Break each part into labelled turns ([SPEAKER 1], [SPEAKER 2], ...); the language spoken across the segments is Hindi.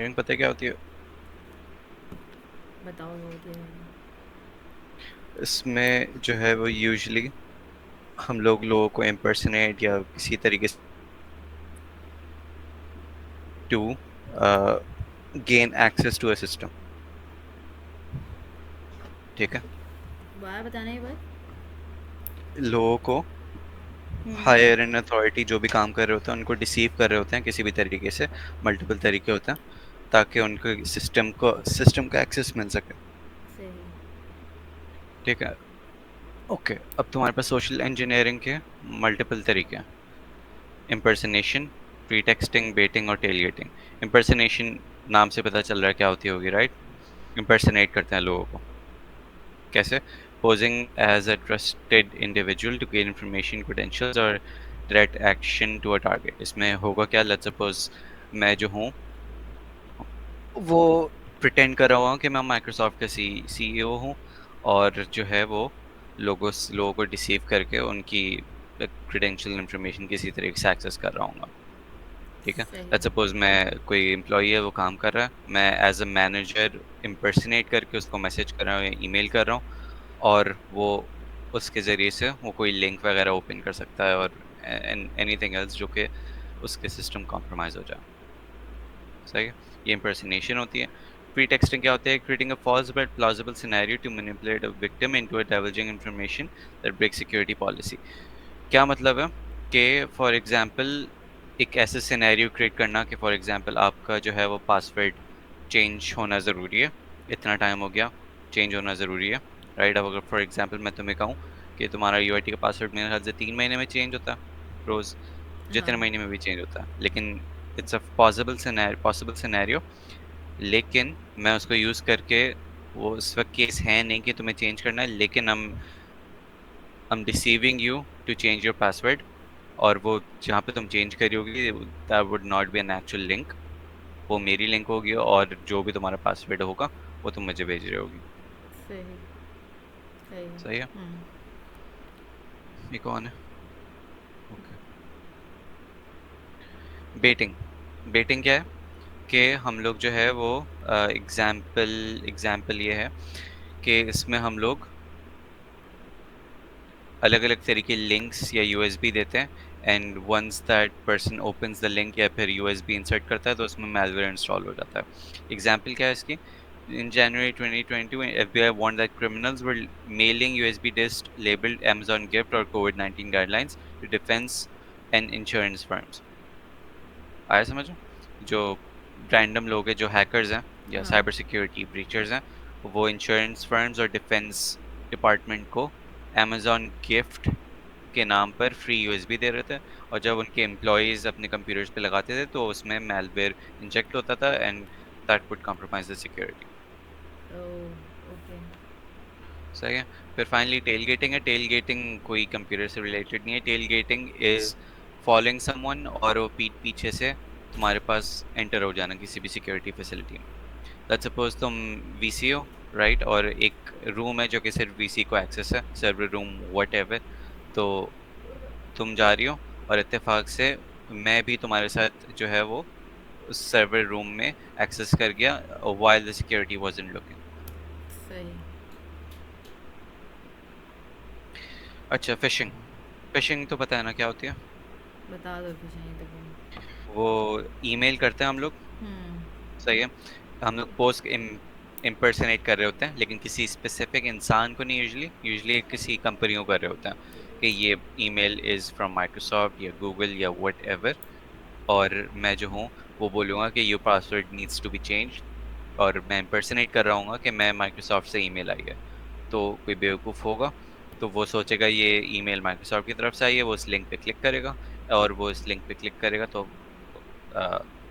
[SPEAKER 1] पता है क्या होती है?
[SPEAKER 2] बताओ वो होती है।
[SPEAKER 1] इसमें जो है वो यूजुअली हम लोगों को इम्पर्सनेट या किसी तरीके से to gain access to a system. ठीक है।
[SPEAKER 2] बार बताना एक बार।
[SPEAKER 1] लोगों को
[SPEAKER 2] हम्म।
[SPEAKER 1] हायर एंड अथॉरिटी जो भी काम कर रहे होते हैं उनको डिसीव कर रहे होते हैं किसी भी तरीके से। मल्टीपल तरीके होते हैं ताकि उनको सिस्टम का एक्सेस मिल सके।
[SPEAKER 2] सही।
[SPEAKER 1] ठीक है। ओके, अब तुम्हारे पास सोशल इंजीनियरिंग के मल्टीपल तरीके हैं। इम्पर्सनेशन, प्रीटेक्सटिंग, बेटिंग और टेलगेटिंग। इम्पर्सनेशन नाम से पता चल रहा है क्या होती होगी, राइट? इम्पर्सनेट करते हैं लोगों को। कैसे? Posing as a trusted individual to gain information, credentials और direct action to a target. इसमें होगा क्या? लेट्स सपोज मैं जो हूँ वो प्रिटेंड कर रहा हूँ कि मैं माइक्रोसॉफ्ट का सीईओ हूँ, और जो है वो लोगों को डिसीव करके उनकी क्रेडेंशियल इंफॉर्मेशन किसी तरीके से एक्सेस कर रहा हूँ। ठीक है।
[SPEAKER 2] सही।
[SPEAKER 1] लेट्स सपोज मैं कोई एम्प्लॉई है, वो काम कर रहा है, मैं एज अ मैनेजर इम्पर्सनेट करके उसको मैसेज कर रहा हूँ या ईमेल कर रहा हूँ, और वो उसके ज़रिए से वो कोई लिंक वगैरह ओपन कर सकता है और एनीथिंग एल्स जो कि उसके सिस्टम कॉम्प्रोमाइज़ हो जाए। सही है। ये इम्पर्सनेशन होती है। प्रीटेक्स्टिंग क्या होता है? Creating a false but plausible scenario to manipulate a victim into a diverging information that break security policy. क्या मतलब है? कि फॉर एग्जांपल एक ऐसे सिनेरियो क्रिएट करना कि फॉर एग्जांपल आपका जो है वो पासवर्ड चेंज होना ज़रूरी है, इतना टाइम हो गया, चेंज होना ज़रूरी है, राइट? अब अगर फॉर एग्जांपल मैं तुम्हें कहूँ कि तुम्हारा यूआईटी का पासवर्ड मेरे ख्याल से 3 महीने में चेंज होता है रोज़, जितने
[SPEAKER 2] हाँ।
[SPEAKER 1] महीने में भी चेंज होता है, लेकिन इट्स अ पॉसिबल सिनेरियो। लेकिन मैं उसको यूज़ करके, वो इस वक्त केस है नहीं कि तुम्हें चेंज करना है, लेकिन I'm deceiving you to change your password, और वो जहाँ पे तुम चेंज करी होगी that would not be an actual link, वो मेरी लिंक होगी, और जो भी तुम्हारा पासवर्ड होगा वो तुम मुझे भेज रहे होगी।
[SPEAKER 2] सही। सही है।
[SPEAKER 1] सही है। ये कौन है? ओके। बेटिंग। बेटिंग क्या है? कि हम लोग जो है वो एग्जाम्पल एग्जाम्पल ये है कि इसमें हम लोग अलग अलग तरीके लिंक्स या यूएसबी देते हैं, and once that person opens the link या फिर यूएसबी इंसर्ट करता है तो उसमें मैलवेयर इंस्टॉल हो जाता है। एग्जाम्पल क्या है इसकी? In January 2022, FBI warned that criminals were mailing USB disks labeled Amazon gift or COVID-19 guidelines to defense and insurance firms. आया समझ में? जो रैंडम लोग हैं, जो हैकर्स हैं या
[SPEAKER 2] हाँ।
[SPEAKER 1] साइबर सिक्योरिटी ब्रीचर्स हैं, वो इंश्योरेंस फर्म्स और डिफेंस डिपार्टमेंट को अमेजॉन गिफ्ट के नाम पर फ्री यूएसबी दे रहे थे, और जब उनके एम्प्लॉयज़ अपने कंप्यूटर्स पे लगाते थे तो उसमें मैलवेयर इंजेक्ट होता था, and that would compromise the security.
[SPEAKER 2] Okay.
[SPEAKER 1] सही है। फिर फाइनली टेल गेटिंग है। टेल गेटिंग कोई कंप्यूटर से रिलेटेड नहीं है। Tailgating is following someone, और वो पीठ पीछे से तुम्हारे पास एंटर हो जाना किसी भी सिक्योरिटी फैसिलिटी में। लेट्स सपोज तुम वीसी हो, राइट? और एक रूम है जो कि सिर्फ वीसी को एक्सेस है, सर्वर रूम वट। तो तुम जा रही हो, और इत्तेफाक से मैं भी तुम्हारे साथ जो है वो उस सर्वर रूम में एक्सेस कर गया while the security wasn't looking.
[SPEAKER 2] सही।
[SPEAKER 1] अच्छा, फिशिंग। फिशिंग तो पता है ना क्या होती है?
[SPEAKER 2] बता दो फिर यहीं तक है।
[SPEAKER 1] वो ईमेल करते हैं हम लोग।
[SPEAKER 2] हम्म।
[SPEAKER 1] सही है। हम लोग पोस्ट इम्पर्सनेट कर रहे होते हैं, लेकिन किसी स्पेसिफिक इंसान को नहीं, यूजुअली किसी कंपनी को कर रहे होते हैं कि ये ईमेल इज़ फ्रॉम माइक्रोसॉफ्ट या गूगल या वट एवर, और मैं जो हूँ वो बोलूँगा कि your password needs to be change, और मैं इम्पर्सनेट कर रहा हूँ कि मैं माइक्रोसॉफ्ट से ईमेल आई है। तो कोई बेवकूफ़ होगा तो वो सोचेगा ये ईमेल माइक्रोसॉफ्ट की तरफ से आई है, वो उस लिंक पे क्लिक करेगा, और वो इस लिंक पे क्लिक करेगा तो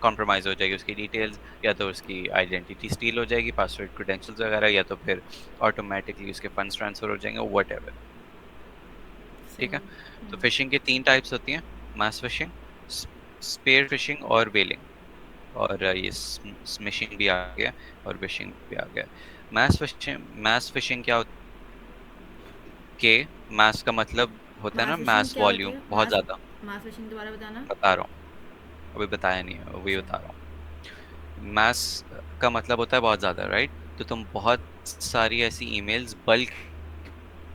[SPEAKER 1] कॉम्प्रोमाइज़ हो जाएगी उसकी डिटेल्स, या तो उसकी आइडेंटिटी स्टील हो जाएगी, पासवर्ड क्रेडेंशियल्स वगैरह, या तो फिर ऑटोमेटिकली उसके फंड्स ट्रांसफ़र हो जाएंगे, वट एवर। ठीक है।
[SPEAKER 2] सही।
[SPEAKER 1] तो फिशिंग के 3 टाइप्स होती हैं: मास फिशिंग, स्पेयर फिशिंग और वेलिंग। और ये स्मिशिंग भी आ गया और विशिंग भी आ गया। मैस फिशिंग क्या होता है? मैस का मतलब होता है ना,
[SPEAKER 2] मास फिशिंग
[SPEAKER 1] मैस
[SPEAKER 2] क्या होती
[SPEAKER 1] वॉल्यूम
[SPEAKER 2] है?
[SPEAKER 1] बहुत
[SPEAKER 2] मास
[SPEAKER 1] ज़्यादा।
[SPEAKER 2] मास फिशिंग दोबारा बताना।
[SPEAKER 1] बता रहा हूँ, अभी बताया नहीं है, वही
[SPEAKER 2] अच्छा।
[SPEAKER 1] बता रहा हूँ। मास का मतलब होता है बहुत ज़्यादा, राइट? तो तुम बहुत सारी ऐसी ईमेल्स बल्क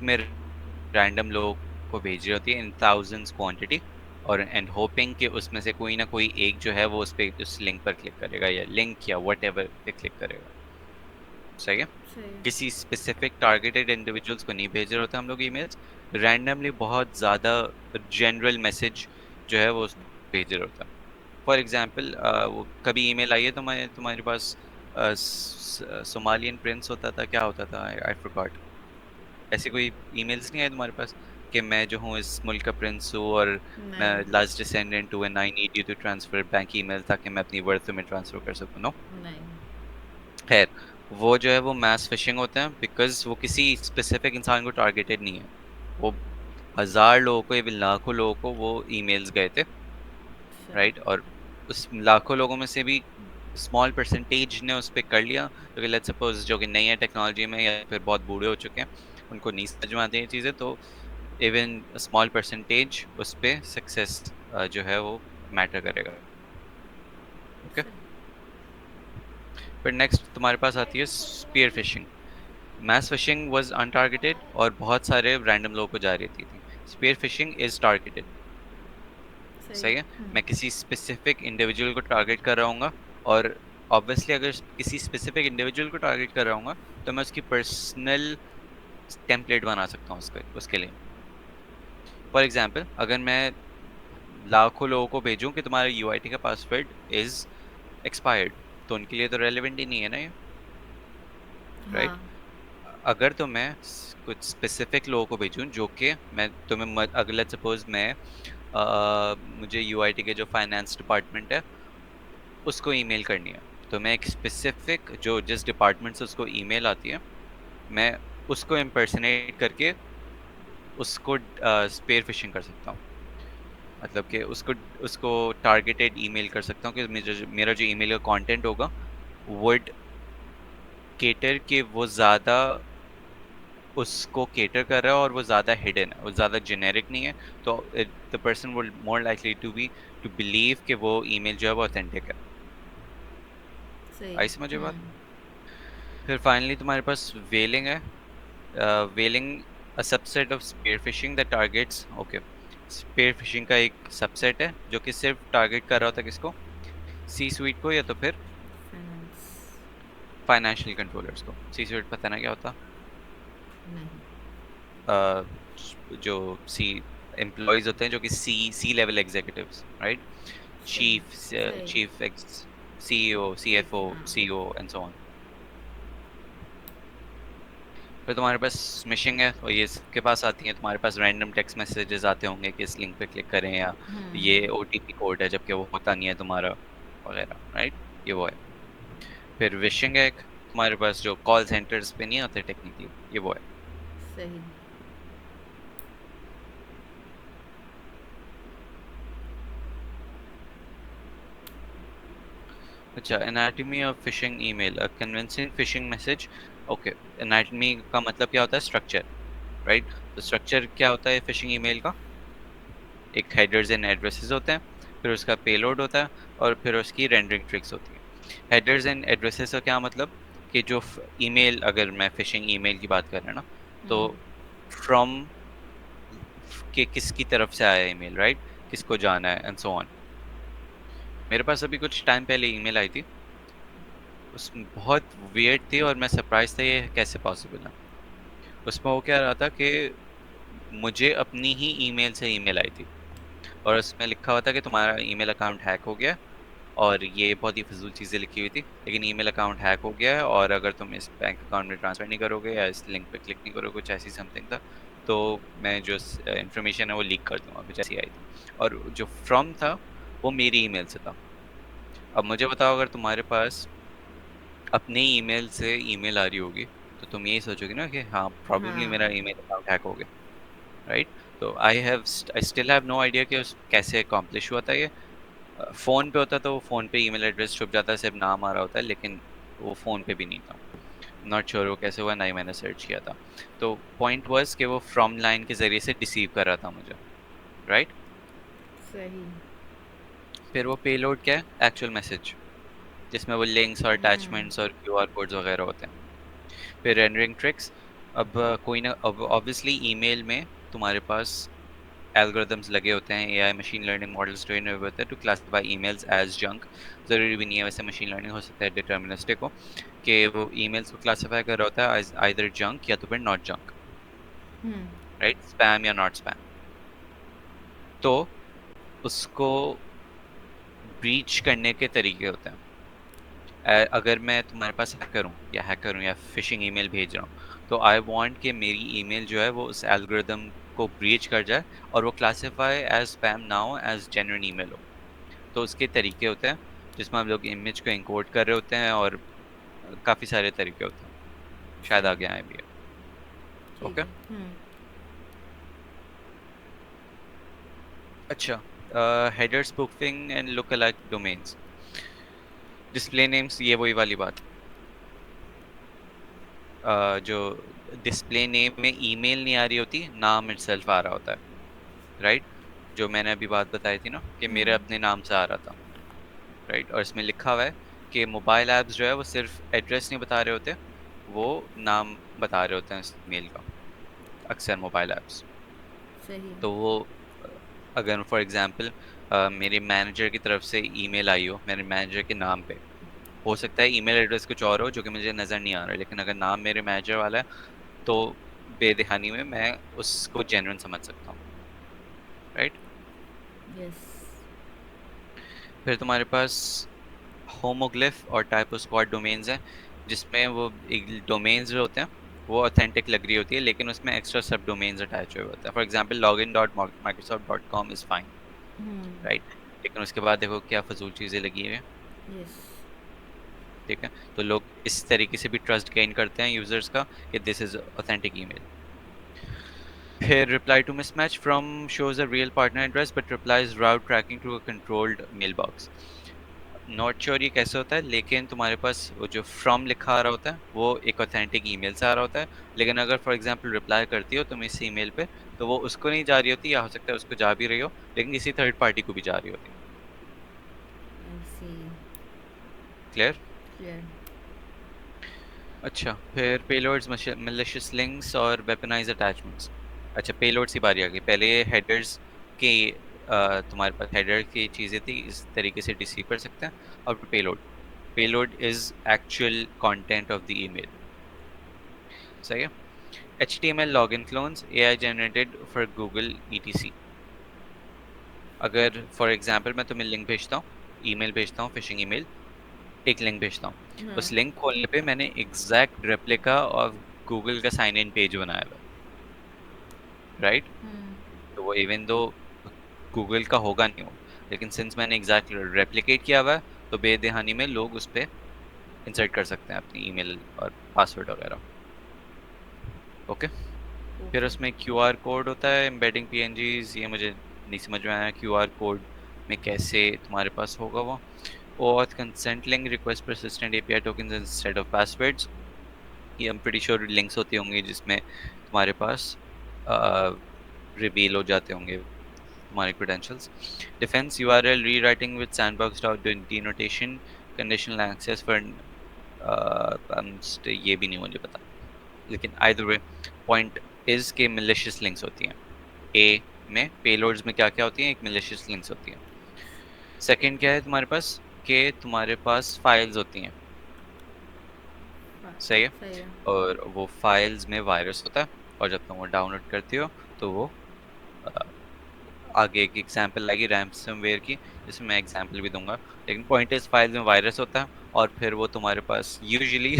[SPEAKER 1] में रैंडम लोगों को भेज रही होती है इन थाउजेंड्स क्वांटिटी, और एंड होपिंग कि उसमें से कोई ना कोई एक जो है वो उस पे उस लिंक पर क्लिक करेगा, या लिंक या वट एवर पे क्लिक करेगा। सही है।
[SPEAKER 2] सही है।
[SPEAKER 1] किसी स्पेसिफिक टारगेटेड इंडिविजुअल्स को नहीं भेज रहे होते हम लोग ईमेल्स, रैंडमली बहुत ज़्यादा जनरल मैसेज जो है वो भेज रहे होते हैं। फॉर एग्जाम्पल वो कभी ईमेल आई है तुम्हारे पास, सोमालियन प्रिंस होता था, क्या होता था, आई फॉरगॉट, ऐसी कोई ईमेल्स नहीं आई तुम्हारे पास कि मैं जो हूँ इस मुल्क का प्रिंस हूँ और मैं
[SPEAKER 2] नहीं।
[SPEAKER 1] लास्ट डिसेंडेंट हूँ and I need you to transfer bank email ताकि मैं अपनी वर्थ में ट्रांसफर कर सकूँ? नो।
[SPEAKER 2] नहीं।
[SPEAKER 1] खैर, वो जो है वो मैस फिशिंग होते हैं, बिकॉज वो किसी स्पेसिफिक इंसान को टारगेटेड नहीं है। वो हजार लोगों को, या लाखों लोगों को वो ईमेल्स गए थे,
[SPEAKER 2] अच्छा।
[SPEAKER 1] राइट? और उस लाखों लोगों में से भी स्मॉल परसेंटेज ने उस पर कर लिया, क्योंकि लेट्स सपोज जो कि नई है टेक्नोलॉजी में या फिर बहुत बूढ़े हो चुके हैं, उनको नहीं समझ में आती ये चीज़ें, तो इवन स्मॉल परसेंटेज उस पे सक्सेस जो है वो मैटर करेगा। ओके।
[SPEAKER 2] सही।
[SPEAKER 1] फिर नेक्स्ट तुम्हारे पास आती है spear phishing. Mass phishing was untargeted और बहुत सारे रैंडम लोगों को जा रही थी। Spear phishing is targeted.
[SPEAKER 2] सही।
[SPEAKER 1] सही है। मैं किसी स्पेसिफिक इंडिविजुअल को टारगेट कर रहा हूँ, और ऑब्वियसली अगर किसी स्पेसिफिक इंडिविजुअल को टारगेट कर रहा हूँ तो मैं उसकी पर्सनल टेम्पलेट बना सकता हूँ उसके उसके लिए। फॉर एग्जाम्पल, अगर मैं लाखों लोगों को भेजूं कि तुम्हारा यूआईटी का पासवर्ड इज एक्सपायर्ड, तो उनके लिए तो रेलेवेंट ही नहीं है ना ये, राइट?
[SPEAKER 2] हाँ।
[SPEAKER 1] अगर तो मैं कुछ स्पेसिफिक लोगों को भेजूं जो कि मैं तुम्हें अगर लेट्स सपोज मैं मुझे यूआईटी के जो फाइनेंस डिपार्टमेंट है उसको ईमेल करनी है, तो मैं एक स्पेसिफिक जो जिस डिपार्टमेंट से उसको ईमेल आती है, मैं उसको इम्पर्सनेट करके उसको स्पेयर फिशिंग कर सकता हूँ। मतलब कि उसको उसको टारगेटेड ईमेल कर सकता हूँ कि मेरा जो ईमेल का कंटेंट होगा वुड केटर के वो ज़्यादा उसको केटर कर रहा है, और वो ज़्यादा हिडन है, वो ज़्यादा जेनेरिक नहीं है। तो the person would more likely to believe कि वो ईमेल जो है वो ऑथेंटिक है।
[SPEAKER 2] सही।
[SPEAKER 1] आई समझे बात? फिर फाइनली तुम्हारे पास वेलिंग है। Whaling a subset of spear phishing that targets, okay, spear phishing का एक सबसेट है जो कि सिर्फ टारगेट कर रहा होता है किसको? सी स्वीट को, या तो फिर
[SPEAKER 2] फाइनेंस।
[SPEAKER 1] फाइनेंशियल कंट्रोलर्स को। सी स्वीट पता ना क्या होता?
[SPEAKER 2] नहीं।
[SPEAKER 1] अ, जो सी एम्प्लॉयज होते हैं जो कि सी सी लेवल एग्जीक्यूटिव्स, राइट?
[SPEAKER 2] सही।
[SPEAKER 1] चीफ
[SPEAKER 2] सही।
[SPEAKER 1] चीफ एक्स सीईओ,
[SPEAKER 2] ठीक
[SPEAKER 1] सीएफओ,
[SPEAKER 2] है, हाँ।
[SPEAKER 1] CEO and so on. फिर तुम्हारे पास स्मिशिंग है, और ये सबके पास आती है। तुम्हारे पास रैंडम टेक्स्ट मैसेजेस आते होंगे कि इस लिंक पे क्लिक करें, या ये ओटीपी कोड है, जबकि वो होता नहीं है तुम्हारा, वगैरह, राइट? ये वो है। फिर विशिंग है एक, तुम्हारे पास जो कॉल सेंटर्स पे नहीं होते टेक्निकली, ये वो है।
[SPEAKER 2] सही।
[SPEAKER 1] अच्छा, anatomy of phishing email, a convincing fishing message. Okay, anatomy का मतलब क्या होता है? Structure, right? तो स्ट्रक्चर क्या होता है फिशिंग ईमेल का? एक हेडर्स एंड एड्रेसेस होते हैं, फिर उसका पेलोड होता है, और फिर उसकी रेंडरिंग ट्रिक्स होती है। हेडर्स एंड एड्रेसेस का क्या मतलब? कि जो ईमेल, अगर मैं फिशिंग ईमेल की बात कर रहा हूँ ना, तो फ्रॉम के किसकी तरफ से आया ईमेल, राइट? किसको जाना है एंड सो ऑन। मेरे पास अभी कुछ टाइम पहले ईमेल आई थी, उसमें बहुत वियर्ड थी, और मैं सरप्राइज था ये कैसे पॉसिबल है। उसमें वो क्या रहा था कि मुझे अपनी ही ईमेल से ईमेल आई थी, और उसमें लिखा हुआ था कि तुम्हारा ईमेल अकाउंट हैक हो गया, और ये बहुत ही फजूल चीज़ें लिखी हुई थी, लेकिन ईमेल अकाउंट हैक हो गया है, और अगर तुम इस बैंक अकाउंट में ट्रांसफर नहीं करोगे या इस लिंक पे क्लिक नहीं करोगे, कुछ ऐसी समथिंग था, तो मैं जो इन्फॉर्मेशन है वो लीक कर दूंगा, कुछ ऐसी आई थी। और जो फ्रॉम था वो मेरी ईमेल से था। अब मुझे बताओ, अगर तुम्हारे पास अपने ईमेल से ईमेल आ रही होगी, तो तुम यही सोचोगे ना कि हाँ, प्रॉब्लली
[SPEAKER 2] हाँ।
[SPEAKER 1] मेरा ईमेल अकाउंट हैक हो गया, राइट? तो I still have no idea कि कैसे अकॉम्प्लिश हुआ था ये। फ़ोन पे होता तो वो फ़ोन पे ईमेल एड्रेस छुप जाता है, सिर्फ नाम आ रहा होता है, लेकिन वो फ़ोन पे भी नहीं था। नॉट श्योर वो कैसे हुआ, ना ही मैंने सर्च किया था। तो पॉइंट वाज कि वो फ्रॉम लाइन के ज़रिए से डिसीव कर रहा था मुझे, राइट?
[SPEAKER 2] सही।
[SPEAKER 1] फिर वो पेलोड क्या है? Actual message. जिसमें वो लिंक्स और अटैचमेंट्स और क्यूआर कोड्स वगैरह होते हैं। फिर रेंडरिंग ट्रिक्स। अब कोई ना, अब ऑब्वियसली ईमेल में तुम्हारे पास एल्गोरिदम्स लगे होते हैं, AI machine learning models train हुए होते हैं to classify emails as junk. ज़रूरी भी नहीं है वैसे, मशीन लर्निंग हो सकता है डिटर्मिनिस्टिक हो, कि वो ईमेल्स को क्लासिफाई कर रहा होता है एज आइदर जंक या तो फिर नॉट जंक, राइट, स्पैम या नॉट स्पैम। तो उसको ब्रीच करने के तरीके होते हैं। अगर मैं तुम्हारे पास हैकर हूँ या फिशिंग ईमेल भेज रहा हूँ, तो आई वांट कि मेरी ईमेल जो है वो उस एल्गोरिदम को ब्रीच कर जाए और वो क्लासिफाई एज स्पैम ना हो, एज जेन्युइन ईमेल हो। तो उसके तरीके होते हैं जिसमें हम लोग इमेज को एनकोड कर रहे होते हैं, और काफ़ी सारे तरीके होते हैं, शायद
[SPEAKER 2] सही।
[SPEAKER 1] आगे आए भी है।
[SPEAKER 2] ठीक
[SPEAKER 1] ओके।
[SPEAKER 2] है।
[SPEAKER 1] अच्छा, header spoofing and look alike domains. Display names, ये वही वाली बात। जो डिस्प्ले नेम में ईमेल नहीं आ रही होती, नाम इटसेल्फ आ रहा होता है, राइट। जो मैंने अभी बात बताई थी ना कि मेरे अपने नाम से आ रहा था, राइट, और इसमें लिखा हुआ है कि मोबाइल ऐप्स जो है वो सिर्फ एड्रेस नहीं बता रहे होते, वो नाम बता रहे होते हैं इस मेल का, अक्सर मोबाइल ऐप्स।
[SPEAKER 2] सही।
[SPEAKER 1] तो वो अ, अगर फॉर एग्जांपल मेरे मैनेजर की तरफ से ईमेल आई हो मेरे मैनेजर के नाम पे, हो सकता है ईमेल एड्रेस कुछ और हो जो कि मुझे नज़र नहीं आ रहा है, लेकिन अगर नाम मेरे मैनेजर वाला है तो बेदहानी में मैं उसको जेन्युइन समझ सकता हूँ, राइट।
[SPEAKER 2] यस।
[SPEAKER 1] फिर तुम्हारे पास होमोग्लिफ और टाइपोस्क्वाड डोमेन्स हैं, जिसमें वो डोमेन्स जो होते हैं वो ऑथेंटिक लग रही होती है, लेकिन उसमें एक्स्ट्रा सब डोमेन्स अटैच हुए होते हैं। For example login.microsoft.com is fine, right, लेकिन उसके बाद देखो क्या फजूल चीज़ें लगी हुई हैं।
[SPEAKER 2] यस।
[SPEAKER 1] ठीक है, तो लोग इस तरीके से भी ट्रस्ट गेन करते हैं यूजर्स का कि दिस इज ऑथेंटिक ईमेल। फिर reply to mismatch from shows a real partner address but replies route tracking to a controlled mailbox। Not sure ये कैसे होता है, लेकिन तुम्हारे पास वो जो फ्रॉम लिखा आ रहा होता है वो एक ऑथेंटिक ईमेल से आ रहा होता है, लेकिन अगर फॉर एग्जांपल रिप्लाई करती हो तुम इस ईमेल पे, तो वो उसको नहीं जा रही होती, या हो सकता है उसको जा भी रही हो लेकिन किसी थर्ड पार्टी को भी जा रही होती।
[SPEAKER 2] आई सी।
[SPEAKER 1] क्लियर।
[SPEAKER 2] क्लियर।
[SPEAKER 1] अच्छा, फिर पेलोड्स, malicious लिंक्स और वेपनाइज अटैचमेंट्स। अच्छा, पेलोड्स की बारी आ गई। पहले ये हेडर्स की तुम्हारे पास हेडर की चीज़ें थी, इस तरीके से डिसीव कर सकते हैं। अब payload, payload is actual content of the email, सही है। HTML login clones, AI generated for Google ETC। अगर फॉर एग्जांपल मैं तुम्हें लिंक भेजता हूँ, ईमेल भेजता हूँ, फिशिंग ईमेल, एक लिंक भेजता हूँ,
[SPEAKER 2] हाँ।
[SPEAKER 1] उस लिंक खोलने पे मैंने एग्जैक्ट रेप्लिका ऑफ गूगल का साइन इन पेज बनाया हुआ है, राइट। तो वो इवन दो गूगल का होगा नहीं वो, लेकिन सिंस मैंने एग्जैक्ट रेप्लिकेट किया हुआ है, तो बेदहानी में लोग उस पर इंसर्ट कर सकते हैं अपनी ईमेल और पासवर्ड वगैरह। ओके। फिर
[SPEAKER 2] ओके।
[SPEAKER 1] उसमें क्यूआर कोड होता है, एम्बेडिंग पीएनजीज, ये मुझे नहीं समझ में आया क्यूआर कोड में कैसे तुम्हारे पास होगा वो। और consent link, request persistent API tokens instead of passwords, ये I'm pretty sure लिंक्स होती होंगी जिसमें तुम्हारे पास रिवील हो जाते होंगे तुम्हारे credentials. Defence, URL rewriting with sandbox dot denotation, conditional access for, ये भी नहीं मुझे पता, लेकिन आइदर वे पॉइंट इज के मिलिशियस लिंक्स होती हैं। ए में पेलोड्स में क्या क्या होती हैं, एक मिलिशियस लिंक्स होती हैं। सेकंड क्या है तुम्हारे पास, कि तुम्हारे पास फाइल्स होती हैं, सही है,
[SPEAKER 2] सही है।
[SPEAKER 1] और वो फाइल्स में वायरस होता है, और जब तुम वो डाउनलोड करती हो तो वो अ, आगे एक एग्जांपल आएगी रैंसमवेयर की, जिसमें मैं एग्जांपल भी दूंगा, लेकिन पॉइंट इज फाइल में वायरस होता है, और फिर वो तुम्हारे पास यूजुअली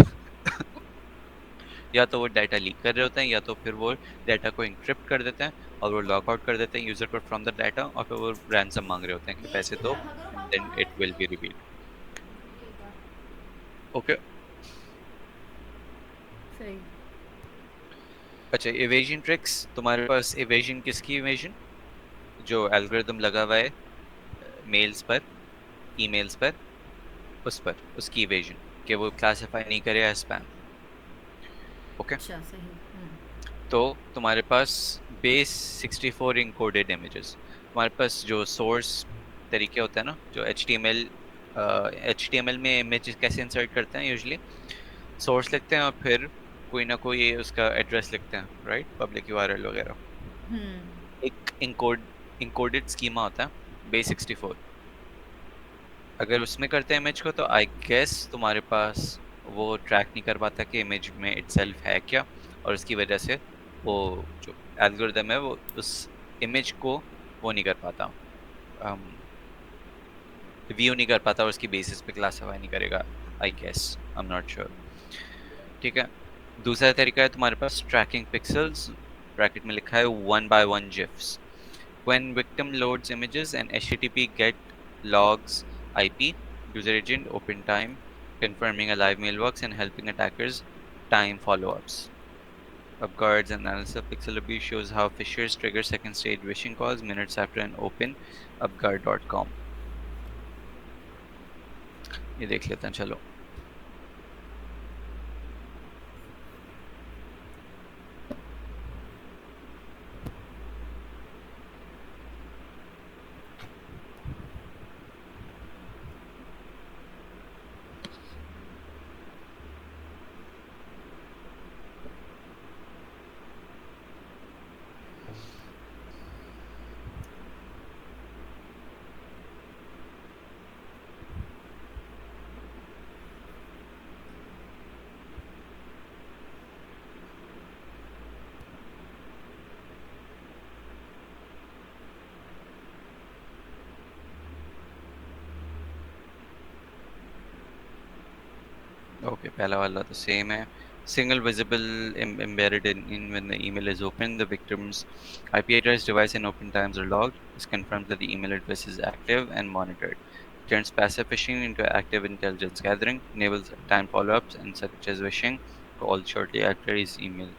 [SPEAKER 1] या तो वो डाटा लीक कर रहे होते हैं, या तो फिर वो डाटा को इंक्रिप्ट कर देते हैं और वो लॉग आउट कर देते हैं यूजर को फ्रॉम द डाटा, और फिर वो रैंसम मांग रहे होते हैं कि पैसे दो, and then it will be revealed. Okay.
[SPEAKER 2] सही।
[SPEAKER 1] अच्छा, इवेजन ट्रिक्स, तुम्हारे पास इवेजन किसकी इवेजन, जो एल्गोरिदम लगा हुआ है मेल्स पर, ईमेल्स पर, उस पर उसकी इवेजन, कि वो क्लासिफाई नहीं करे एज स्पैम। ओके।
[SPEAKER 2] अच्छा। सही।
[SPEAKER 1] तो तुम्हारे पास बेस 64 इंकोडेड इमेजेस, तुम्हारे पास जो सोर्स तरीके होते हैं ना, जो HTML HTML में इमेज कैसे इंसर्ट करते हैं यूजुअली, सोर्स लिखते हैं और फिर कोई ना कोई उसका एड्रेस लिखते हैं, राइट, पब्लिक यूआरएल वगैरह।
[SPEAKER 2] हम्म।
[SPEAKER 1] एक इंकोडेड स्कीमा होता है base64। अगर उसमें करते हैं इमेज को तो आई गेस तुम्हारे पास वो ट्रैक नहीं कर पाता कि इमेज में इटसेल्फ है क्या, और उसकी वजह से वो जो एल्गोरिदम है वो उस इमेज को वो नहीं कर पाता, व्यू नहीं कर पाता और उसकी बेसिस पे क्लासिफाई नहीं करेगा, I guess, I am not sure. ठीक है। दूसरा तरीका है तुम्हारे पास ट्रैकिंग पिक्सेल्स, ब्रैकेट में लिखा है 1 by 1 GIFs। When victim loads images and HTTP get logs IP, user agent open time, confirming a live mailbox and helping attackers time follow-ups. UpGuard's analysis of pixel abuse shows how phishers trigger second stage phishing calls minutes after an open upguard.com. ये देख लेते हैं चलो। Okay, पहला वाला तो सेम है। Single visible embedded in when the email is opened, the victim's IP address, device, and open times are logged. This confirms that the email address is active and monitored. Turns passive phishing into active intelligence gathering, enables time follow-ups and such as phishing called shortly after his email.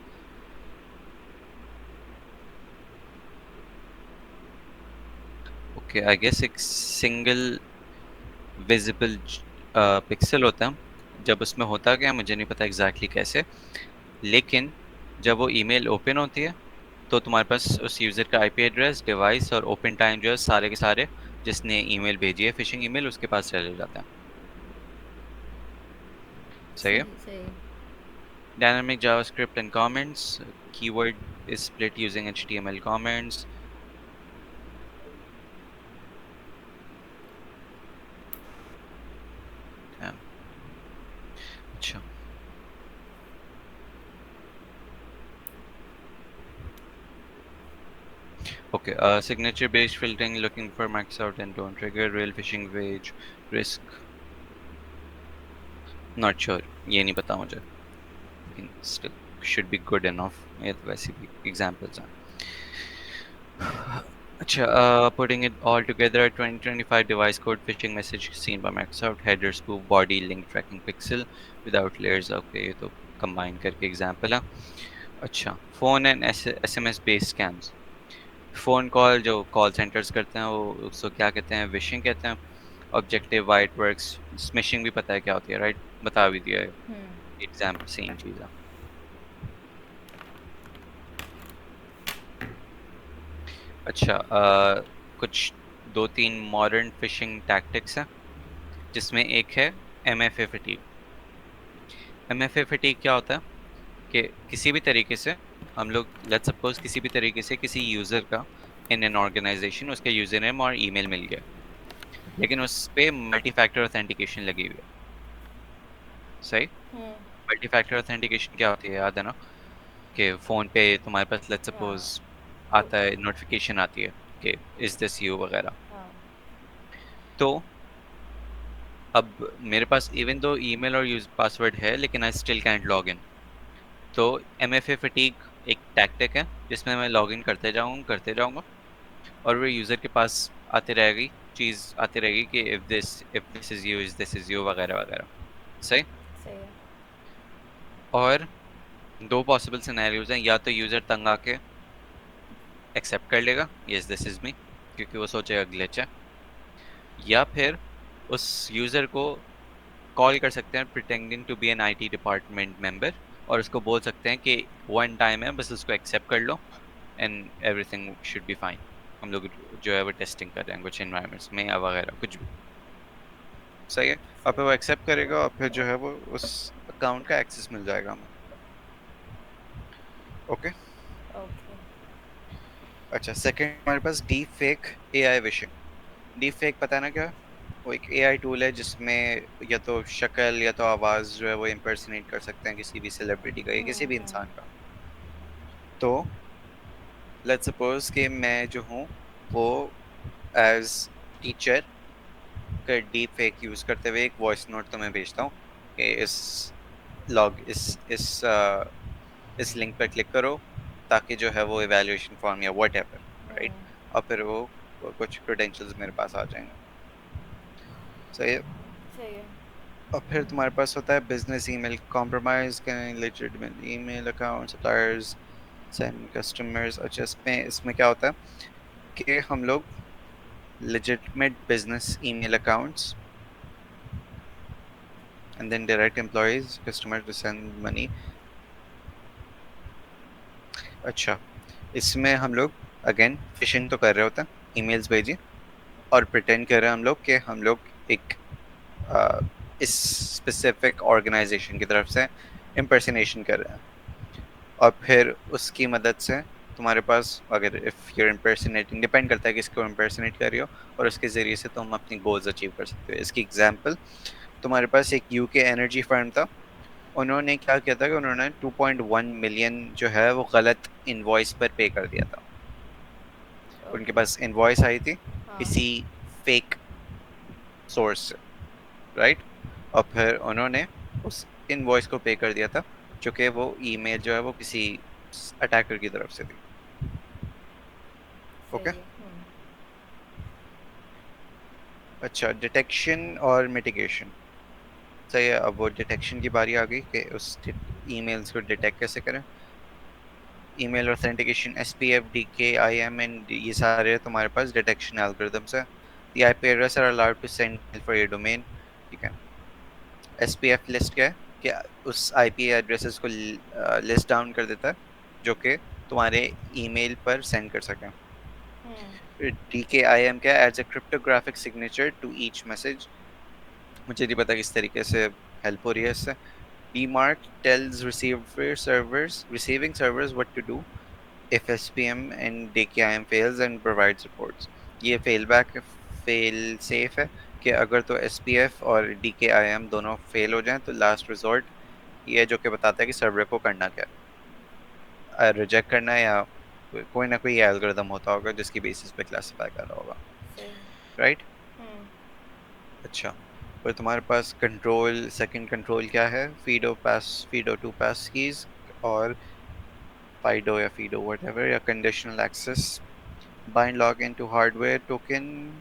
[SPEAKER 1] Okay, I guess एक single visible पिक्सल होता है। जब उसमें होता क्या मुझे नहीं पता एग्जैक्टली कैसे, लेकिन जब वो ईमेल ओपन होती है तो तुम्हारे पास उस यूज़र का आईपी एड्रेस, डिवाइस और ओपन टाइम जो है सारे के सारे जिसने ईमेल भेजी है फिशिंग ईमेल उसके पास चले जाते हैं। सही है।
[SPEAKER 2] सही सही।
[SPEAKER 1] Dynamic JavaScript and comments, keyword is split using HTML comments. Damn. अच्छा, okay, signature based filtering, looking for max out and don't trigger real phishing wage risk, not sure, ये नहीं पता मुझे, लेकिन still should be good enough, ये तो वैसे भी examples हैं। अच्छा, putting it all together, 2025 device code phishing message seen by Microsoft, header spoof, body link tracking pixel without layers, okay, ये तो combine करके example है। अच्छा, phone and SMS based scams, phone call जो कॉल सेंटर्स करते हैं वो उसको क्या कहते हैं, विशिंग कहते हैं। ऑब्जेक्टिव वाइट वर्क्स, स्मिशिंग भी पता है क्या होती है, राइट, बता भी दिया है,
[SPEAKER 2] हम्म।
[SPEAKER 1] एग्जाम्पल सेम चीज़ है। अच्छा, कुछ दो तीन मॉडर्न फिशिंग टैक्टिक्स हैं जिसमें एक है MFA फटीग। MFA फटीग क्या होता है कि किसी भी तरीके से हम लोग लेट्स सपोज किसी भी तरीके से किसी यूज़र का इन एन ऑर्गेनाइजेशन उसका यूज़र नेम और ईमेल मिल गया, लेकिन उस पे मल्टी फैक्टर ऑथेंटिकेशन लगी हुई है। सही।
[SPEAKER 2] हम्म।
[SPEAKER 1] मल्टी फैक्टर ऑथेंटिकेशन क्या होती है, याद है ना, कि फ़ोन पे तुम्हारे पास लेट्स
[SPEAKER 2] हाँ।
[SPEAKER 1] सपोज आता है, नोटिफिकेशन आती है कि इज़ दिस यू वगैरह।
[SPEAKER 2] हाँ।
[SPEAKER 1] तो अब मेरे पास इवन दो ईमेल और यूज पासवर्ड है लेकिन I still can't log in. तो MFA फटीग एक टैक्टिक है जिसमें मैं लॉग इन करते जाऊंगा और वो यूज़र के पास आते रहेगी, चीज़ आती रहेगी कि if this is you, is this is you वगैरह वगैरह। सही।
[SPEAKER 2] सही है।
[SPEAKER 1] और दो पॉसिबल सिनेरियोज हैं, या तो यूज़र तंग आके एक्सेप्ट कर लेगा यस दिस इज मी क्योंकि वो सोचेगा ग्लिच है, या फिर उस यूज़र को कॉल कर सकते हैं pretending to be an IT department member और उसको बोल सकते हैं कि वन टाइम है बस उसको एक्सेप्ट कर लो and everything should be fine. हम लोग जो है वो टेस्टिंग कर रहे हैं कुछ इन्वायरमेंट्स में या वगैरह कुछ भी। सही है। और
[SPEAKER 2] सही
[SPEAKER 1] फिर वो
[SPEAKER 2] है।
[SPEAKER 1] एक्सेप्ट करेगा और फिर जो है वो उस अकाउंट का एक्सेस मिल जाएगा हमें। ओके।
[SPEAKER 2] ओके।
[SPEAKER 1] अच्छा, सेकंड हमारे पास deep fake AI vishing. Deep fake पता है ना क्या? वो एक एआई टूल है जिसमें या तो शक्ल या तो आवाज जो है वो इम्पर्सनेट कर सकते हैं किसी भी सेलिब्रिटी का या किसी भी इंसान का। तो लेट्स सपोज कि मैं जो हूँ वो एज टीचर का डीप फेक यूज करते हुए एक वॉइस नोट तुम्हें भेजता हूँ कि लॉग इस लिंक पर क्लिक करो ताकि जो है वो इवैल्यूएशन फॉर्म या व्हाट एवर, राइट। और फिर वो कुछ क्रेडेंशियल्स मेरे पास आ जाएंगे। सही है।
[SPEAKER 2] सही है।
[SPEAKER 1] और फिर तुम्हारे पास होता है business email compromise legitimate email account suppliers send customers. अच्छा, इसमें इसमें क्या होता है कि हम लोग legitimate business email accounts and then direct employees customers to send money। अच्छा, इसमें हम लोग अगेन फिशिंग तो कर रहे होते हैं, ईमेल्स भेजी और प्रिटेंड कर रहे हैं हम लोग कि हम लोग एक अ, इस स्पेसिफिक ऑर्गेनाइजेशन की तरफ से इम्पर्सनेशन कर रहे हैं। और फिर उसकी मदद से तुम्हारे पास अगर इफ यूर इम्पर्सनेटिंग, डिपेंड करता है कि इसको इम्पर्सनेट कर रही हो, और उसके जरिए से तुम अपनी गोल्स अचीव कर सकते हो। इसकी एग्जांपल, तुम्हारे पास एक यूके एनर्जी फर्म था। उन्होंने क्या किया था कि उन्होंने 2.1 मिलियन जो है वो गलत इनवॉइस पर पे कर दिया था। उनके
[SPEAKER 2] ओके।
[SPEAKER 1] पास इनवॉइस आई थी
[SPEAKER 2] हाँ।
[SPEAKER 1] किसी फेक सोर्स से, राइट। और फिर उन्होंने उस इनवॉइस को पे कर दिया था, जो कि वो ईमेल जो है वो किसी अटैकर की तरफ से थी। ओके।
[SPEAKER 2] सही है।
[SPEAKER 1] अच्छा, डिटेक्शन और मिटिगेशन। सही है। अब वो डिटेक्शन की बारी आ गई कि उस ईमेल्स को डिटेक्ट कैसे करें। Email authentication, SPF, DKIM and ये सारे तुम्हारे पास डिटेक्शन एल्गोरिदम्स है। The IP address are allowed to send mail for your domain. ठीक है। एसपीएफ लिस्ट क्या है कि उस आईपी एड्रेसेस को लिस्ट डाउन कर देता है जो कि तुम्हारे ईमेल पर सेंड कर सकें। डीकेआईएम क्या है? As a cryptographic signature to each message. मुझे नहीं पता किस तरीके से हेल्प हो रही है इससे। डीमार्क tales receiving servers what to do if SPM and DKIM fails and provides reports। ये फेल सेफ है कि अगर तो SPF और DKIM दोनों फेल हो जाएं तो लास्ट रिजॉर्ट ये है जो कि बताता है कि सर्वर को करना क्या है, रिजेक्ट करना है या कोई ना कोई एल्गोरिदम होता होगा जिसकी बेसिस पे क्लासिफाई कर रहा होगा,
[SPEAKER 2] सही।
[SPEAKER 1] राइट। अच्छा, फिर तुम्हारे पास कंट्रोल, सेकंड कंट्रोल क्या है? फीडो टू पास कीज और फाइडो या फीडो व्हाटएवर या conditional access, bind log into hardware token.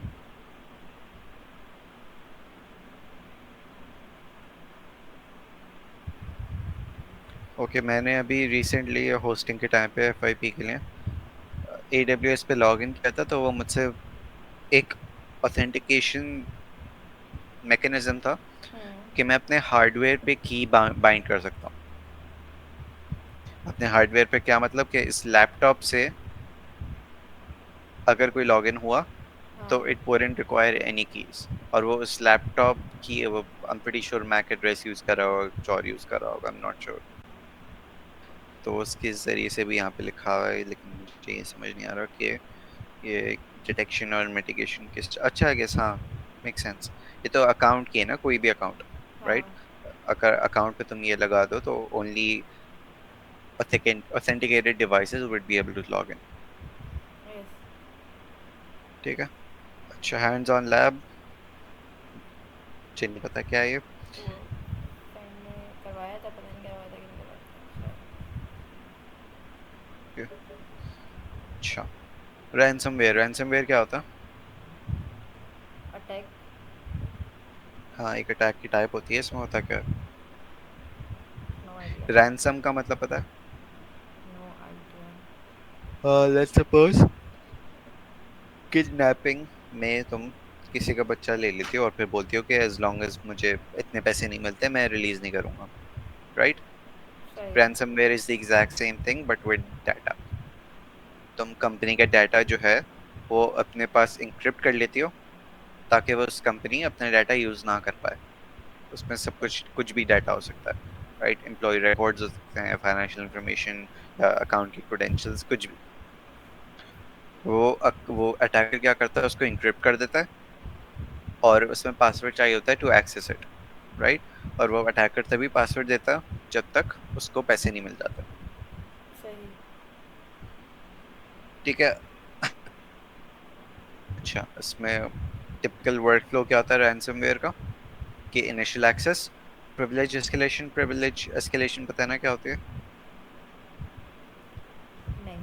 [SPEAKER 1] Okay, मैंने अभी रिसेंटली होस्टिंग के टाइम पे एफआईपी के लिए AWS पे लॉग इन किया था, तो वो मुझसे एक ऑथेंटिकेशन मैकेनिज्म था कि मैं अपने हार्डवेयर पे की बाइंड कर सकता हूँ। अपने हार्डवेयर पे क्या मतलब कि इस लैपटॉप से अगर कोई लॉगिन हुआ
[SPEAKER 2] हाँ।
[SPEAKER 1] तो it wouldn't require any keys, और वो उस लैपटॉप की वो I am pretty sure MAC address use कर रहा होगा, कुछ और यूज कर रहा होगा, आई एम नॉट श्योर। तो उसके जरिए से भी यहाँ पे लिखा हुआ है, लेकिन मुझे ये समझ नहीं आ रहा कि ये डिटेक्शन और मिटिगेशन किस। अच्छा है गेस, हाँ, मेक सेंस। ये तो अकाउंट की है ना, कोई भी अकाउंट,
[SPEAKER 2] हाँ।
[SPEAKER 1] राइट। अगर अकाउंट पे तुम ये लगा दो तो only authenticated devices would be able to log in।
[SPEAKER 2] Yes.
[SPEAKER 1] ठीक है। अच्छा, हैंड्स ऑन लैब, मुझे नहीं पता क्या है ये।
[SPEAKER 2] वो फ्रेंड ने करवाया था, पता नहीं करवाया था कि नहीं करवाया था शायद।
[SPEAKER 1] अच्छा, रैंसमवेयर, रैंसमवेयर क्या होता है?
[SPEAKER 2] अटैक।
[SPEAKER 1] हाँ, एक अटैक की टाइप होती है, इसमें होता क्या है?
[SPEAKER 2] No idea.
[SPEAKER 1] रैंसम का मतलब पता है?
[SPEAKER 2] No idea.
[SPEAKER 1] Let's suppose kidnapping में तुम किसी का बच्चा ले लेती हो और फिर बोलती हो कि एज लॉन्ग एज मुझे इतने पैसे नहीं मिलते मैं रिलीज नहीं करूंगा, राइट।
[SPEAKER 2] सही है।
[SPEAKER 1] Ransomware is the exact same thing but with data. तुम कंपनी का डाटा जो है वो अपने पास इंक्रिप्ट कर लेती हो, ताकि वो उस कंपनी अपना डाटा यूज ना कर पाए। उसमें सब कुछ कुछ भी डाटा हो सकता है, राइट? एम्प्लॉय रिकॉर्ड्स हो सकते हैं, फाइनेंशियल इंफॉर्मेशन या अकाउंट की क्रेडेंशियल्स, कुछ भी। वो अटैकर क्या करता है, उसको इंक्रिप्ट कर देता है और उसमें पासवर्ड चाहिए होता है टू एक्सेस इट, राइट? और वो अटैकर तभी पासवर्ड देता है जब तक उसको पैसे नहीं मिल जाते।
[SPEAKER 2] सही।
[SPEAKER 1] ठीक है। अच्छा, इसमें टिपिकल वर्कफ्लो क्या होता है रैंसमवेयर का? कि इनिशियल एक्सेस, प्रिविलेज एस्केलेशन पता है ना क्या होती है?
[SPEAKER 2] नहीं।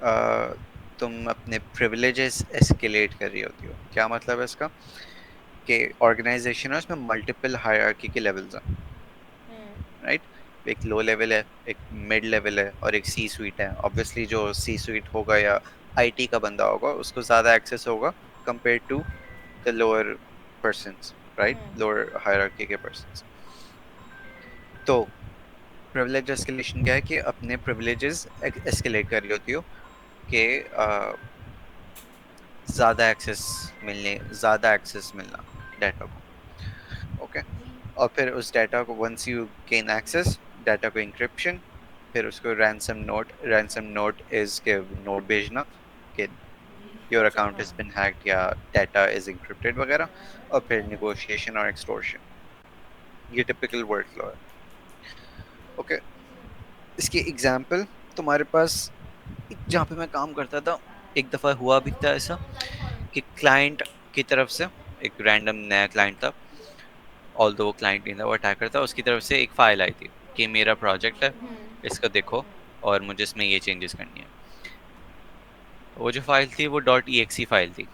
[SPEAKER 1] अ, तुम अपने प्रिविलेजेस एस्केलेट कर रही होती हो। क्या मतलब है इसका? कि ऑर्गेनाइजेशन है, उसमें मल्टीपल हायरार्की के लेवल्स हैं,
[SPEAKER 2] हम्म।
[SPEAKER 1] राइट? एक लो लेवल है, एक मिड लेवल है और एक सी स्वीट है। ऑब्वियसली जो सी स्वीट होगा या आईटी का बंदा होगा उसको ज्यादा एक्सेस होगा compare to the lower persons, right?
[SPEAKER 2] Hmm.
[SPEAKER 1] Lower hierarchy के पर्सन्स। तो प्रिविलेज एस्केलेशन क्या है? कि अपने प्रिविलेजेस एस्केलेट कर रही होती हो कि ज्यादा एक्सेस मिलना डाटा को। ओके। और फिर उस डाटा को once you gain access, data को इंक्रिप्शन, फिर उसको रैंसम नोट इज के नोट भेजना कि योर
[SPEAKER 2] अच्छा
[SPEAKER 1] अकाउंट
[SPEAKER 2] हाँ।
[SPEAKER 1] इज बिन हैक्ड या डाटा इज इंक्रिप्टेड वगैरह। और फिर निगोशिएशन और एक्सटोर्शन। ये टिपिकल वर्कफ्लो है। ओके। इसकी एग्जांपल तुम्हारे पास, जहाँ पे मैं काम करता था, एक दफा हुआ भी था ऐसा कि क्लाइंट की तरफ से, एक रैंडम नया क्लाइंट था, ऑल दो वो क्लाइंट नहीं था, वो अटैकर था, उसकी तरफ से एक फाइल आई थी कि मेरा प्रोजेक्ट है, इसको देखो और मुझे इसमें ये चेंजेस करनी है। वो जो फाइल थी वो डॉट ई फाइल थी,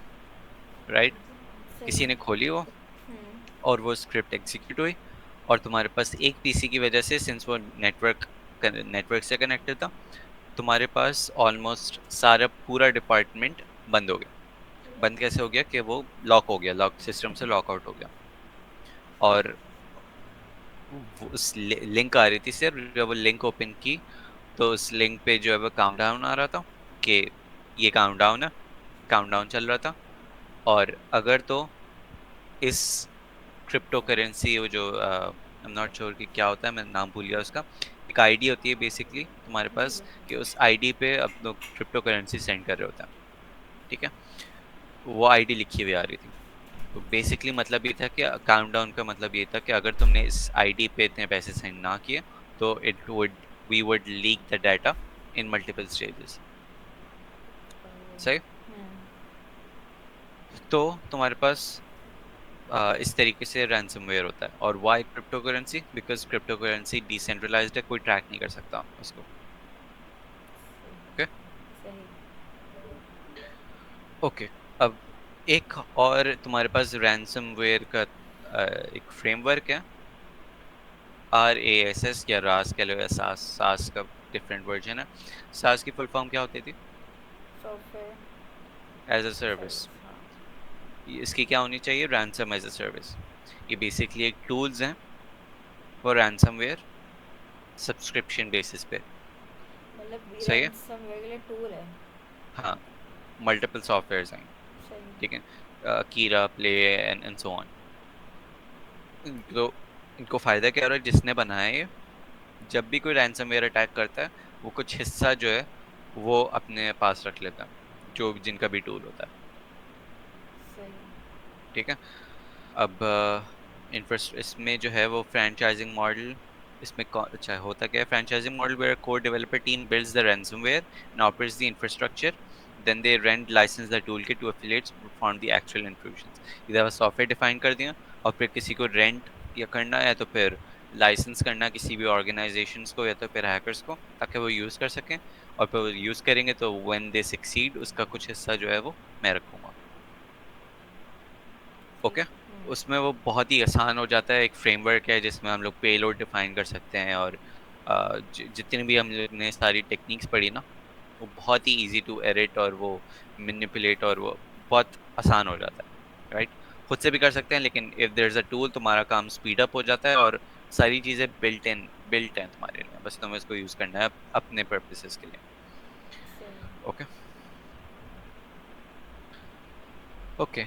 [SPEAKER 1] राइट?
[SPEAKER 2] सही
[SPEAKER 1] किसी
[SPEAKER 2] है।
[SPEAKER 1] ने खोली वो,
[SPEAKER 2] हम्म।
[SPEAKER 1] और वो स्क्रिप्ट एग्जीक्यूट हुई, और तुम्हारे पास एक पीसी की वजह से, सिंस वो नेटवर्क से कनेक्टेड था, तुम्हारे पास ऑलमोस्ट सारा पूरा डिपार्टमेंट बंद हो गया। बंद कैसे हो गया? कि वो लॉक हो गया, लॉक सिस्टम से लॉक आउट हो गया। और उस लिंक आ रही थी सर, जब वो लिंक ओपन की तो उस लिंक पे जो है वो काउंटडाउन आ रहा था कि ये काउंटडाउन है, काउंटडाउन चल रहा था। और अगर तो इस क्रिप्टो करेंसी, वो जो आई एम नॉट श्योर कि क्या होता है, मैं नाम भूल गया उसका, एक आईडी होती है बेसिकली तुम्हारे पास, कि उस आईडी पे अब तो क्रिप्टो करेंसी सेंड कर रहे होते हैं, ठीक है? वो आईडी लिखी हुई आ रही थी। तो बेसिकली मतलब ये था कि काउंटडाउन का मतलब ये था कि अगर तुमने इस आईडी पे इतने पैसे सेंड ना किए तो it would we would leak the data in multiple stages. सही। तो तुम्हारे पास इस तरीके से रैंसमवेयर होता है। और why crypto currency? Because crypto currency decentralized है, कोई ट्रैक नहीं कर सकता उसको। ओके।
[SPEAKER 2] सही।
[SPEAKER 1] ओके। अब एक और तुम्हारे पास रैंसमवेयर का एक फ्रेमवर्क है, RASS या रास कह लो, या सास, सास का डिफरेंट वर्जन है। सास की फुल फॉर्म क्या होती थी?
[SPEAKER 2] Software
[SPEAKER 1] as a service.
[SPEAKER 2] Service हाँ।
[SPEAKER 1] इसकी क्या होनी चाहिए? Ransom as a service. ये बेसिकली एक टूल्स हैं फॉर रैंसमवेयर, सब्सक्रिप्शन बेसिस पे।
[SPEAKER 2] मतलब
[SPEAKER 1] सही है।
[SPEAKER 2] रैंसमवेयर के लिए टूल है।
[SPEAKER 1] हाँ, मल्टीपल सॉफ्टवेयर हैं,
[SPEAKER 2] सही।
[SPEAKER 1] ठीक है? कीरा, प्ले एंड सो ऑन। तो इनको फायदा क्या हो रहा है? जिसने बनाया है, जब भी कोई रैंसमवेयर अटैक करता है, वो कुछ हिस्सा जो है वो अपने पास रख लेता है, जो जिनका भी टूल होता है,
[SPEAKER 2] सही।
[SPEAKER 1] ठीक है? अब इंफ्रास्ट्रक्चर इसमें जो है वो फ्रेंचाइजिंग मॉडल, इसमें अच्छा होता क्या है? Franchising model where core developer team builds the ransomware and operates the infrastructure, then they rent license the toolkit to affiliates to perform the actual intrusions। इधर सॉफ्टवेयर डिफाइन कर दिया, और फिर किसी को रेंट या करना है तो फिर लाइसेंस करना किसी भी ऑर्गेनाइजेशंस को या तो फिर हैकर्स को, ताकि वो यूज कर सकें। और फिर वो यूज करेंगे तो व्हेन दे सक्सीड, उसका कुछ हिस्सा जो है वो मैं रखूंगा।
[SPEAKER 2] सही।
[SPEAKER 1] ओके। उसमें वो बहुत ही आसान हो जाता है, एक फ्रेमवर्क है जिसमें हम लोग पेलोड डिफाइन कर सकते हैं, और जितनी भी हम लोग ने सारी टेक्निक्स पढ़ी ना, वो बहुत ही इजी टू एडिट और वो मैनिपुलेट, और वो बहुत आसान हो जाता है, राइट? खुद से भी कर सकते हैं, लेकिन if there is a tool तुम्हारा काम स्पीड अप हो जाता है, और सारी चीजें बिल्ट हैं तुम्हारे लिए, बस तुम्हें इसको यूज करना है अपने पर्पसेस के लिए।
[SPEAKER 2] सही।
[SPEAKER 1] Okay. Okay,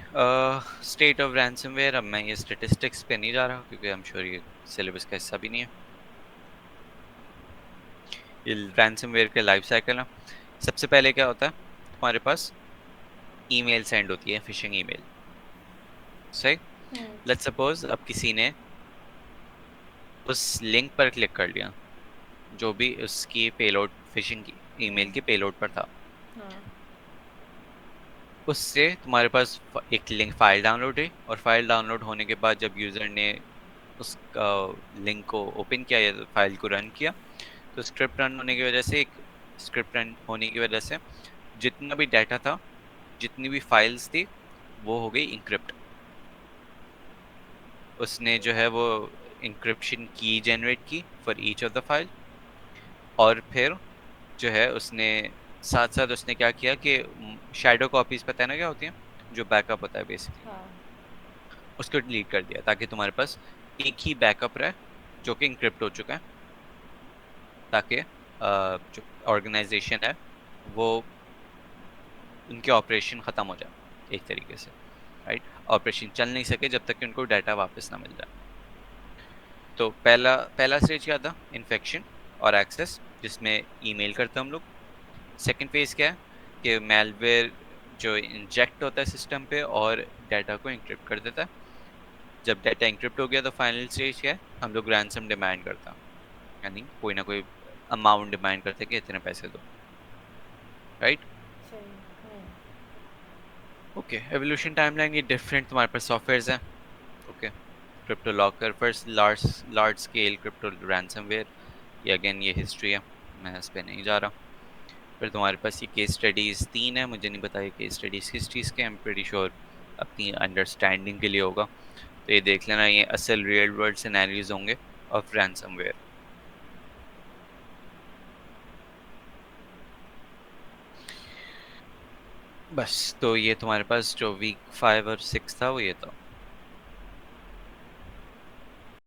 [SPEAKER 1] state of ransomware. अब मैं ये स्टेटिस्टिक्स पे नहीं जा रहा क्योंकि आई एम श्योर ये सिलेबस का हिस्सा भी नहीं है। ये रैंसमवेयर के लाइफ साइकिल है। सबसे पहले क्या होता है, तुम्हारे पास ईमेल सेंड होती है, फिशिंग ईमेल। सही।
[SPEAKER 2] हम्म।
[SPEAKER 1] लेट्स सपोज अब किसी ने उस लिंक पर क्लिक कर लिया जो भी उसकी पेलोड, फिशिंग की ईमेल
[SPEAKER 2] हम्म।
[SPEAKER 1] की पेलोड पर था।
[SPEAKER 2] हाँ।
[SPEAKER 1] उससे तुम्हारे पास एक लिंक फाइल डाउनलोड हुई, और फाइल डाउनलोड होने के बाद जब यूजर ने उस लिंक को ओपन किया या फाइल को रन किया, तो स्क्रिप्ट रन होने की वजह से, एक स्क्रिप्ट रन होने की वजह से जितना भी डाटा था, जितनी भी फाइल्स थी, वो हो गई इंक्रिप्ट। उसने जो है वो इंक्रिप्शन की जनरेट की for each of the file. और फिर जो है उसने साथ साथ उसने क्या किया कि शैडो कॉपीज, पता है ना क्या होती है, जो बैकअप होता है बेसिकली,
[SPEAKER 2] हाँ।
[SPEAKER 1] उसको डिलीट कर दिया ताकि तुम्हारे पास एक ही बैकअप रहे जो कि इंक्रिप्ट हो चुका है, ताकि जो ऑर्गेनाइजेशन है वो, उनके ऑपरेशन खत्म हो जाए एक तरीके से। राइट, ऑपरेशन चल नहीं सके जब तक कि उनको डाटा वापस ना मिल जाए। तो पहला पहला स्टेज क्या था, इन्फेक्शन और एक्सेस, जिसमें ईमेल करते हैं हम लोग। सेकंड फेज क्या है कि मैलवेयर जो इंजेक्ट होता है सिस्टम पे और डाटा को इंक्रिप्ट कर देता है। जब डाटा इंक्रिप्ट हो गया तो फाइनल स्टेज क्या है, हम लोग रैंसम डिमांड करता है, यानी कोई ना कोई अमाउंट डिमांड करते हैं कि इतने पैसे दो। राइट।
[SPEAKER 2] सही।
[SPEAKER 1] ओके, एवोल्यूशन टाइमलाइन ये डिफरेंट तुम्हारे पास सॉफ्टवेयर्स हैं। Okay, crypto locker, first large large scale crypto ransomware, ये अगेन ये हिस्ट्री है, मैं इस पे नहीं जा रहा। फिर तुम्हारे पास ये केस स्टडीज तीन है, मुझे नहीं पता ये केस स्टडीज किस चीज़ के, आई एम प्रीटी श्योर अपनी अंडरस्टैंडिंग के लिए होगा। तो ये देख लेना, ये असल रियल वर्ल्ड सिनेरियोज होंगे ऑफ रैंसमवेयर। बस, तो ये तुम्हारे पास जो वीक 5 और 6 था वो ये था।